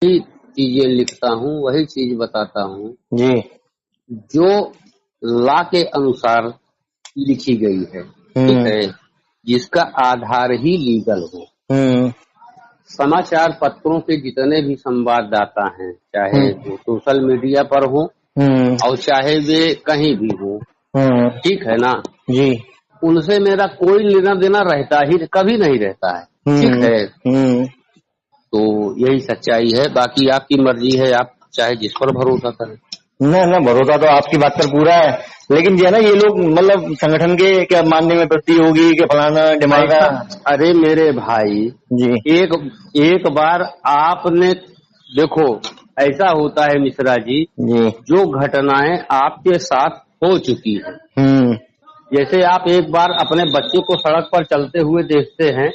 वही चीजें लिखता हूँ, वही चीज बताता हूँ जी। जो लॉ के अनुसार लिखी गई है, ठीक है, जिसका आधार ही लीगल हो। समाचार पत्रों के जितने भी संवाददाता हैं, चाहे वो सोशल मीडिया पर हो और चाहे वे कहीं भी हो, ठीक है ना जी। उनसे मेरा कोई लेना देना रहता ही कभी नहीं रहता है, ठीक है। तो यही सच्चाई है, बाकी आपकी मर्जी है, आप चाहे जिस पर भरोसा करें। ना भरोसा तो आपकी बात पर पूरा है, लेकिन जो है ना ये लोग मतलब संगठन के क्या मानने में वृद्धि होगी कि फलाना दिमाग। अरे मेरे भाई जी, एक बार आपने देखो, ऐसा होता है मिश्रा जी, जो घटनाएं आपके साथ हो चुकी है, जैसे आप एक बार अपने बच्चे को सड़क पर चलते हुए देखते हैं,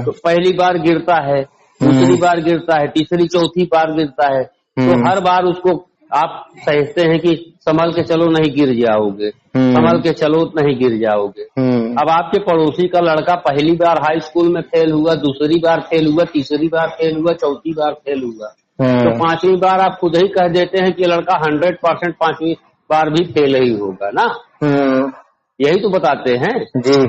तो पहली बार गिरता है, दूसरी बार गिरता है, तीसरी चौथी बार गिरता है, तो हर बार उसको आप सहते हैं कि संभल के चलो नहीं गिर जाओगे, संभल के चलो नहीं गिर जाओगे। अब आपके पड़ोसी का लड़का पहली बार हाई स्कूल में फेल हुआ, दूसरी बार फेल हुआ, तीसरी बार फेल हुआ, चौथी बार फेल हुआ, तो पांचवी बार आप खुद ही कह देते हैं कि लड़का 100% पांचवी बार भी फेल ही होगा ना। यही तो बताते हैं जी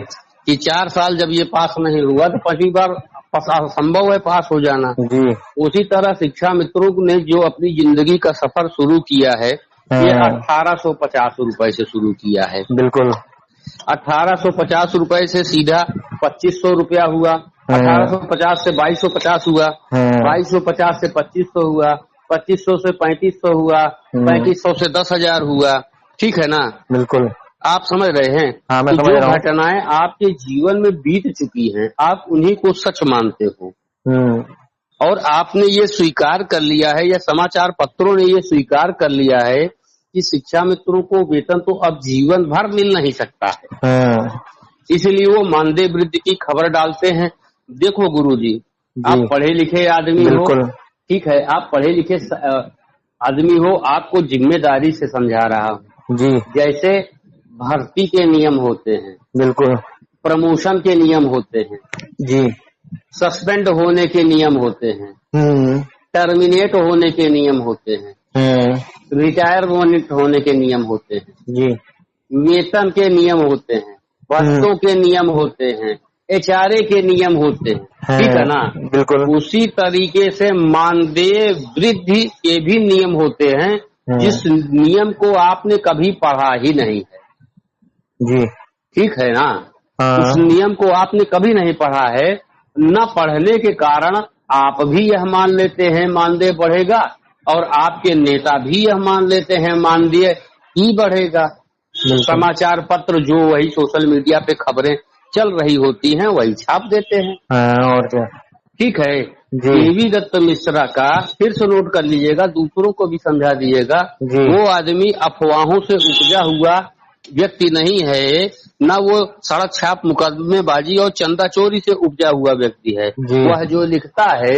कि 4 साल जब ये पास नहीं हुआ तो 5वीं बार संभव है पास हो जाना जी। उसी तरह शिक्षा मित्रों ने जो अपनी जिंदगी का सफर शुरू किया है, ये 1850 रुपए से शुरू किया है। बिल्कुल 1850 रुपए से सीधा 2500 रुपया हुआ, 1850 से 2250 हुआ, 2250 से 2500 हुआ, 2500 से 3500 हुआ, 3500 से 10,000 हुआ, ठीक है ना। बिल्कुल आप समझ रहे हैं। हाँ, मैं तो समझ जो रहा हूँ। घटनाएं आपके जीवन में बीत चुकी हैं, आप उन्हीं को सच मानते हो और आपने ये स्वीकार कर लिया है, या समाचार पत्रों ने ये स्वीकार कर लिया है कि शिक्षा मित्रों को वेतन तो अब जीवन भर मिल नहीं सकता है, इसलिए वो मानदेय वृद्धि की खबर डालते हैं। देखो गुरुजी, आप पढ़े लिखे आदमी हो, ठीक है, आप पढ़े लिखे आदमी हो, आपको जिम्मेदारी से समझा रहा हूँ जी। जैसे भर्ती के नियम होते हैं, बिल्कुल, प्रमोशन के नियम होते हैं जी, सस्पेंड होने के नियम होते हैं, टर्मिनेट होने के नियम होते हैं, रिटायरमेंट होने के नियम होते हैं जी, वेतन के नियम होते हैं, भत्तों के नियम होते हैं, एचआरए के नियम होते हैं, ठीक है ना। बिल्कुल उसी तरीके से मानदेय वृद्धि के भी नियम होते हैं, जिस नियम को आपने कभी पढ़ा ही नहीं है जी, ठीक है ना। उस नियम को आपने कभी नहीं पढ़ा है, न पढ़ने के कारण आप भी यह मान लेते हैं मानदेय बढ़ेगा, और आपके नेता भी यह मान लेते हैं मानदेय ही बढ़ेगा। समाचार पत्र जो वही सोशल मीडिया पे खबरें चल रही होती हैं वही छाप देते हैं और क्या, ठीक है। देवी दत्त मिश्रा का फिर से नोट कर लीजिएगा, दूसरों को भी समझा दीजिएगा, वो आदमी अफवाहों से उपजा हुआ व्यक्ति नहीं है, ना वो सड़क छाप मुकदमेबाजी और चंदा चोरी से उपजा हुआ व्यक्ति है। वह जो लिखता है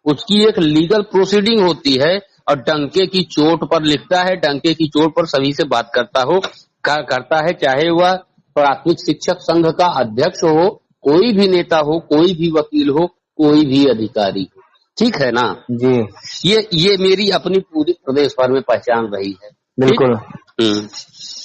उसकी एक लीगल प्रोसीडिंग होती है, और डंके की चोट पर लिखता है, डंके की चोट पर सभी से बात करता है, चाहे वह प्राथमिक शिक्षक संघ का अध्यक्ष हो, कोई भी नेता हो, कोई भी वकील हो, कोई भी अधिकारी हो, ठीक है ना जी। ये मेरी अपनी पूरी प्रदेश भर में पहचान रही है। बिल्कुल।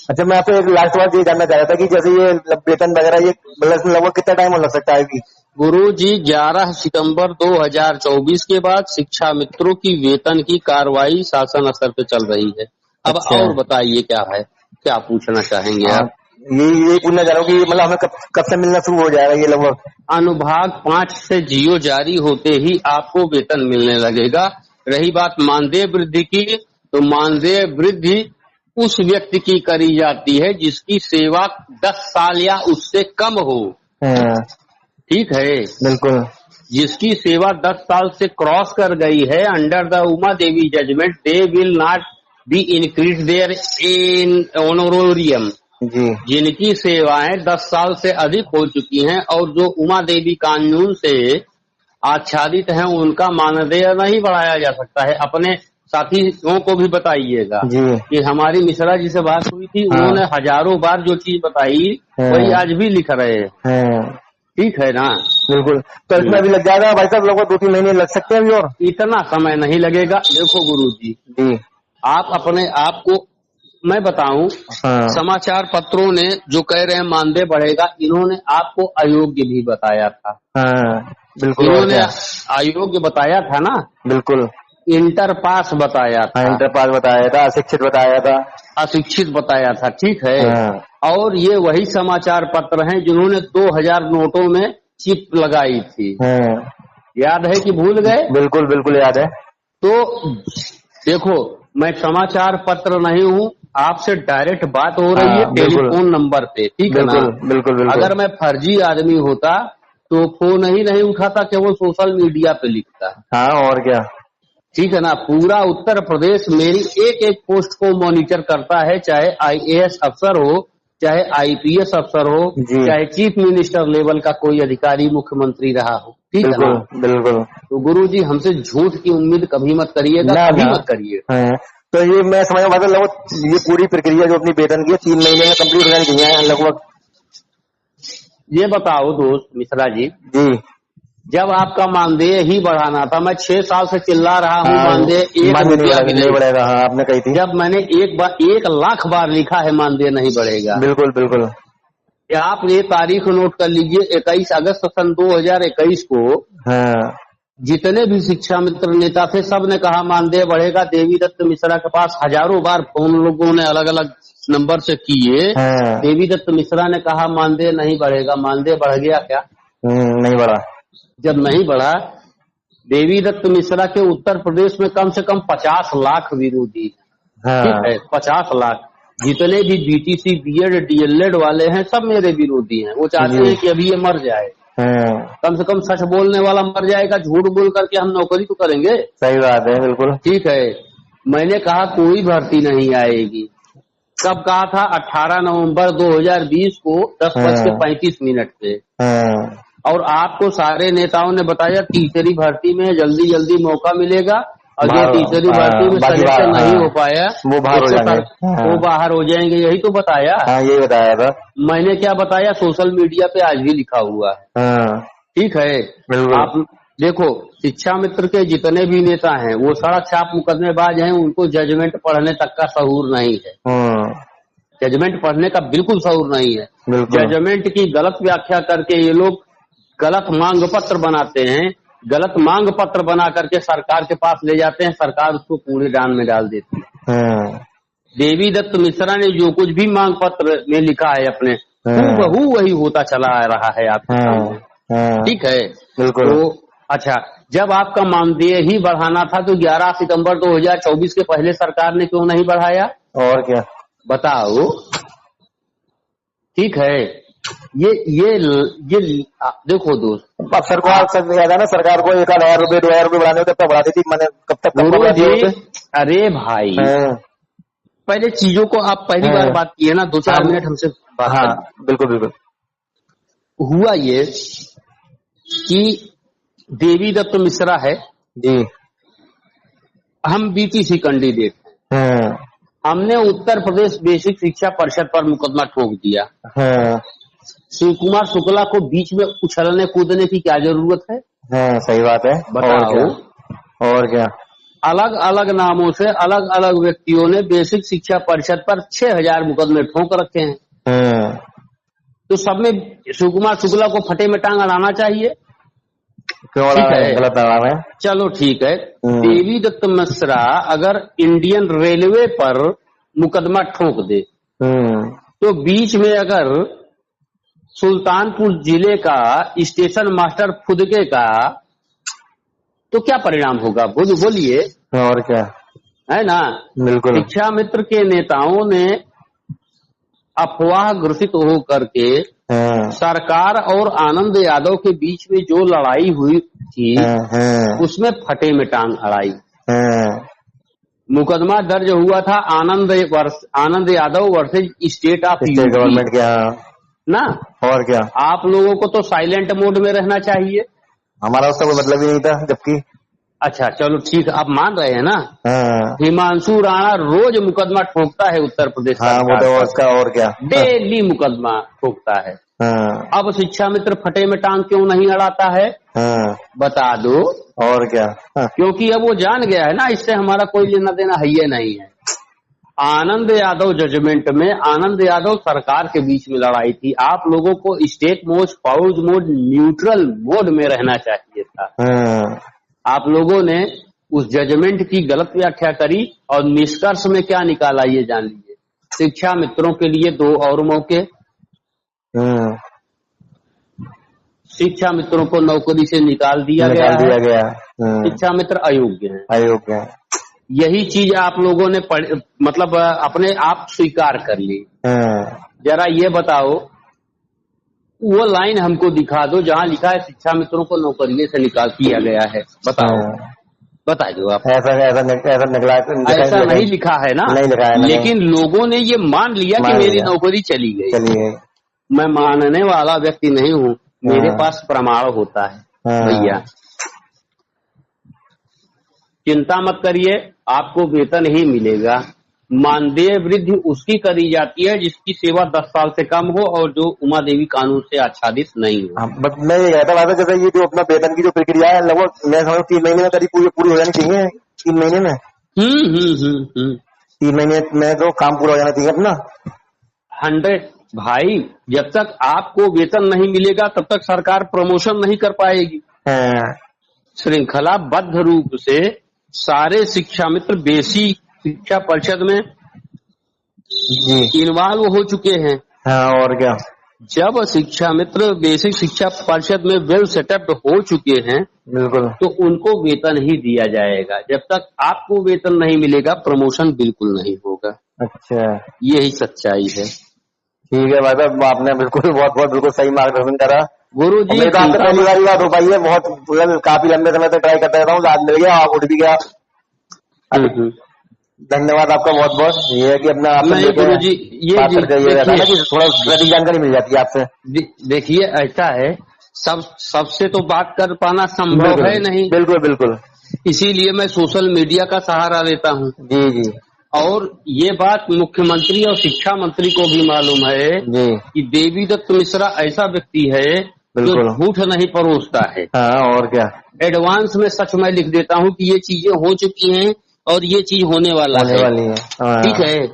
अच्छा, मैं आपसे एक लास्ट बात ये जानना चाह रहा था कि जैसे ये वेतन वगैरह ये लगभग कितना टाइम लग सकता है कि गुरु जी 11 सितंबर 2024 के बाद शिक्षा मित्रों की वेतन की कार्रवाई शासन स्तर पे चल रही है। अब अच्छा। और बताइए क्या है, क्या पूछना चाहेंगे आप? ये पूछना चाह रहा हूँ कि मतलब हमें कब से मिलना शुरू हो जाएगा ये लगभग? अनुभाग 5 से जियो जारी होते ही आपको वेतन मिलने लगेगा। रही बात मानदेय वृद्धि की, तो मानदेय वृद्धि उस व्यक्ति की करी जाती है जिसकी सेवा 10 साल या उससे कम हो, ठीक है, बिल्कुल। जिसकी सेवा 10 साल से क्रॉस कर गई है, under the Uma Devi judgement they will not be increase their in honorarium जी। जिनकी सेवाएं 10 साल से अधिक हो चुकी हैं और जो उमा देवी कानून से आच्छादित हैं, उनका मानदेय नहीं बढ़ाया जा सकता है। अपने साथियों को भी बताइएगा कि हमारी मिश्रा जी से बात हुई थी, उन्होंने हजारों बार जो चीज बताई वही आज भी लिख रहे हैं, ठीक है ना। बिल्कुल। तो इसमें अभी लग जाएगा भाई साहब, लगभग 2-3 महीने लग सकते हैं अभी और? इतना समय नहीं लगेगा। देखो गुरुजी जी, आप अपने आप को मैं बताऊं, हाँ समाचार पत्रों ने जो कह रहे हैं मानदेय बढ़ेगा, इन्होंने आपको अयोग्य भी बताया था। हाँ बिल्कुल। और इन्होंने क्या? अयोग्य बताया था ना, बिल्कुल। इंटर पास बताया हाँ, था, इंटर पास बताया था, अशिक्षित बताया था। अशिक्षित बताया था, ठीक है। हाँ और ये वही समाचार पत्र हैं जिन्होंने 2000 नोटों में चिप लगाई थी, हाँ याद है कि भूल गए? बिल्कुल बिल्कुल याद है। तो देखो मैं समाचार पत्र नहीं हूँ, आपसे डायरेक्ट बात हो रही है हाँ बिल्कुल टेलीफोन नंबर पे, ठीक है ना। बिल्कुल बिल्कुल बिल्कुल। अगर मैं फर्जी आदमी होता तो फोन ही नहीं उठाता, केवल सोशल मीडिया पे लिखता, हाँ और क्या। ठीक है ना। पूरा उत्तर प्रदेश मेरी एक एक पोस्ट को मॉनिटर करता है, चाहे आईएएस अफसर हो, चाहे आईपीएस अफसर हो, जी चाहे चीफ मिनिस्टर लेवल का कोई अधिकारी मुख्यमंत्री रहा हो, ठीक है ना। बिल्कुल बिल्कुल। तो गुरुजी हमसे झूठ की उम्मीद कभी मत करिएगा, ना कभी ना। मत करिए। हाँ, तो ये मैं समझ में आता लगभग ये पूरी प्रक्रिया जो अपनी वेतन की है 3 महीने में कंप्लीट हो जानी चाहिए लगभग। ये बताओ दोस्त मिश्रा जी, जी जब आपका मानदेय ही बढ़ाना था, मैं 6 साल से चिल्ला रहा हूँ, हाँ, मानदेय 1 मानदेय रुपया भी नहीं नहीं। बढ़ेगा। हाँ आपने कही थी। जब मैंने 1 लाख बार लिखा है मानदेय नहीं बढ़ेगा। बिल्कुल बिल्कुल। आप ये तारीख नोट कर लीजिए, 21 अगस्त सन 2021 को हाँ जितने भी शिक्षा मित्र नेता थे सब ने कहा मानदेय बढ़ेगा। देवी दत्त मिश्रा के पास हजारों बार फोन लोगों ने अलग अलग नंबर से किए, हाँ देवी दत्त मिश्रा ने कहा मानदेय नहीं बढ़ेगा। मानदेय बढ़ गया क्या? नहीं बढ़ा। जब नहीं बढ़ा, देवी दत्त मिश्रा के उत्तर प्रदेश में कम से कम 50 लाख विरोधी, ठीक हाँ है, 50 लाख। जितने भी बीटीसी बीएड डीएलएड वाले हैं सब मेरे विरोधी हैं। वो चाहते जी हैं कि अभी ये मर जाए, हाँ कम से कम सच बोलने वाला मर जाएगा, झूठ बोल करके हम नौकरी तो करेंगे, सही बात है बिल्कुल। ठीक है। मैंने कहा कोई भर्ती नहीं आएगी, कब कहा था? 18 नवंबर 2020 को 10:35 पे। हाँ और आपको सारे नेताओं ने बताया तीसरी भर्ती में जल्दी जल्दी मौका मिलेगा, और जो तीसरी भर्ती में सिलेक्शन नहीं हो पाया वो बाहर हो जाएंगे। वो बाहर हो जाएंगे, यही तो बताया। हाँ यही बताया था। मैंने क्या बताया? सोशल मीडिया पे आज भी लिखा हुआ है, हाँ ठीक है। बिल्कुल। आप देखो शिक्षा मित्र के जितने भी नेता हैं वो सड़क छाप मुकदमेबाज हैं, उनको जजमेंट पढ़ने तक का शऊर नहीं है। जजमेंट पढ़ने का बिल्कुल शऊर नहीं है। जजमेंट की गलत व्याख्या करके ये लोग गलत मांग पत्र बनाते हैं, गलत मांग पत्र बना करके सरकार के पास ले जाते हैं, सरकार उसको कूड़ेदान में डाल देती है। देवी दत्त मिश्रा ने जो कुछ भी मांग पत्र में लिखा है अपने, हूबहू वही होता चला आ रहा है आपके सामने, ठीक है। बिल्कुल। तो अच्छा, जब आपका मानदेय ही बढ़ाना था तो 11 सितंबर 2024 के पहले सरकार ने क्यों नहीं बढ़ाया? और क्या बताओ, ठीक है। ये देखो दोस्त, अब सरकार सब याद है ना, सरकार को 1,000 रुपए 2,000 रुपए बढ़ाने होते तब बढ़ा देती। मैंने कब तक गुरु जी, अरे भाई पहले चीजों को आप पहली बार बात की है ना, 2-4 मिनट हमसे बात कर। बिल्कुल बिल्कुल। हुआ ये कि देवी दत्त मिश्रा है जी, हम बीटीसी कैंडिडेट हैं, हमने उत्तर प्रदेश बेसिक शिक्षा परिषद पर मुकदमा ठोक दिया। शिव कुमार शुक्ला को बीच में उछलने कूदने की क्या जरूरत है? सही बात है। बताओ। और क्या अलग अलग नामों से अलग अलग व्यक्तियों ने बेसिक शिक्षा परिषद पर 6000 मुकदमे ठोक रखे हैं। तो सब में शिव कुमार शुक्ला को फटे में टांग अड़ाना चाहिए, ठीक है। गलत है। चलो ठीक है। देवी दत्त मिश्रा अगर इंडियन रेलवे पर मुकदमा ठोक दे तो बीच में अगर सुल्तानपुर जिले का स्टेशन मास्टर फुदके का, तो क्या परिणाम होगा? बोलिए। और क्या है ना। बिल्कुल। शिक्षा मित्र के नेताओं ने अफवाह ग्रसित हो करके सरकार और आनंद यादव के बीच में जो लड़ाई हुई थी उसमें फटे में टांग अड़ाई। मुकदमा दर्ज हुआ था Anand Yadav versus state of government क्या ना। और क्या, आप लोगों को तो साइलेंट मोड में रहना चाहिए, हमारा उसका कोई मतलब ही नहीं था जबकि। अच्छा चलो ठीक है, आप मान रहे हैं ना। हिमांशु राणा रोज मुकदमा ठोकता है उत्तर प्रदेश सरकार उसका, और क्या डेली मुकदमा ठोकता है। हाँ। अब शिक्षा मित्र फटे में टांग क्यों नहीं अड़ाता है? हाँ। बता दो। और क्या? हाँ। क्योंकि अब वो जान गया है ना, इससे हमारा कोई लेना देना है ही नहीं है। आनंद यादव जजमेंट में आनंद यादव सरकार के बीच में लड़ाई थी। आप लोगों को state mode, pause mode, neutral mode में रहना चाहिए था। हाँ। आप लोगों ने उस जजमेंट की गलत व्याख्या करी और निष्कर्ष में क्या निकाला ये जान लीजिए। शिक्षा मित्रों के लिए 2 और मौके। शिक्षा मित्रों को नौकरी से निकाल दिया गया। शिक्षा मित्र अयोग्य हैं। यही चीज आप लोगों ने मतलब अपने आप स्वीकार कर ली। जरा ये बताओ, वो लाइन हमको दिखा दो जहाँ लिखा है शिक्षा मित्रों को नौकरी से निकाल दिया गया है। बताओ, बता दो आप। ऐसा नहीं लिखा है ना। नहीं लिखा है। लेकिन लोगों ने ये मान लिया कि मेरी नौकरी चली गई। मैं मानने वाला व्यक्ति नहीं हूँ, मेरे पास प्रमाण होता है भैया। चिंता मत करिए, आपको वेतन ही मिलेगा। मानदेय वृद्धि उसकी करी जाती है जिसकी सेवा 10 साल से कम हो और जो उमा देवी कानून से आच्छादित नहीं हो। बस मैं ये कहता था, जैसे ये जो अपना वेतन की जो प्रक्रिया है लगभग मैं समझ 3 महीने में करीब पूरी हो जानी चाहिए। 3 महीने में 3 महीने में तो काम पूरा हो जाना चाहिए अपना। 100 भाई, जब तक आपको वेतन नहीं मिलेगा तब तक सरकार प्रमोशन नहीं कर पाएगी। श्रृंखलाबद्ध रूप से सारे शिक्षा मित्र बेसिक शिक्षा परिषद में इन्वॉल्व हो चुके हैं। और क्या? जब शिक्षा मित्र बेसिक शिक्षा परिषद में वेल सेटअप हो चुके हैं, बिल्कुल, तो उनको वेतन ही दिया जाएगा। जब तक आपको वेतन नहीं मिलेगा प्रमोशन बिल्कुल नहीं होगा। अच्छा, यही सच्चाई है। ठीक है भाई साहब, आपने बिल्कुल बहुत बिल्कुल सही मार्गदर्शन करा। गुरु जी, तो आपसे पहली बार बात हो पाई है। बहुत काफी लंबे समय से ट्राई करता रहता हूँ, आज मिल गया, आप उठ भी गया। धन्यवाद आपका बहुत बहुत। ये है कि अपना गुरु जी ये रहता है ना कि थोड़ा अधिक जानकारी मिल जाती है आपसे। देखिए ऐसा है, सबसे तो बात कर पाना संभव है नहीं। बिल्कुल बिल्कुल, इसीलिए मैं सोशल मीडिया का सहारा लेता हूँ। जी जी। और ये बात मुख्यमंत्री और शिक्षा मंत्री को भी मालूम है कि देवी दत्त मिश्रा ऐसा व्यक्ति है जो झूठ नहीं परोसता है। और क्या, एडवांस में सच मैं लिख देता हूँ कि ये चीजें हो चुकी हैं और ये चीज होने वाली है। ठीक है,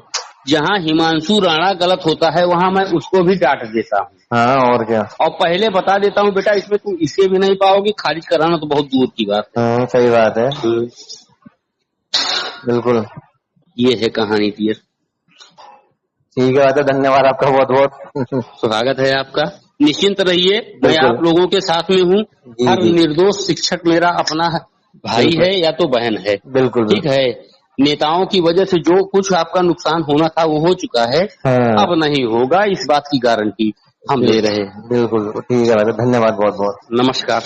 जहाँ हिमांशु राणा गलत होता है वहाँ मैं उसको भी डांट देता हूँ। और क्या, और पहले बता देता हूँ बेटा इसमें तुम इसे भी नहीं पाओगे, खारिज कराना तो बहुत दूर की बात है। सही बात है, बिल्कुल। ये है कहानी की। ठीक है, धन्यवाद आपका बहुत बहुत। स्वागत है आपका। निश्चिंत रहिए, मैं आप लोगों के साथ में हूँ। हर निर्दोष शिक्षक मेरा अपना भाई है या तो बहन है। बिल्कुल, ठीक है। नेताओं की वजह से जो कुछ आपका नुकसान होना था वो हो चुका है। अब नहीं होगा, इस बात की गारंटी हम ले रहे हैं। बिल्कुल, ठीक है, धन्यवाद बहुत बहुत। नमस्कार।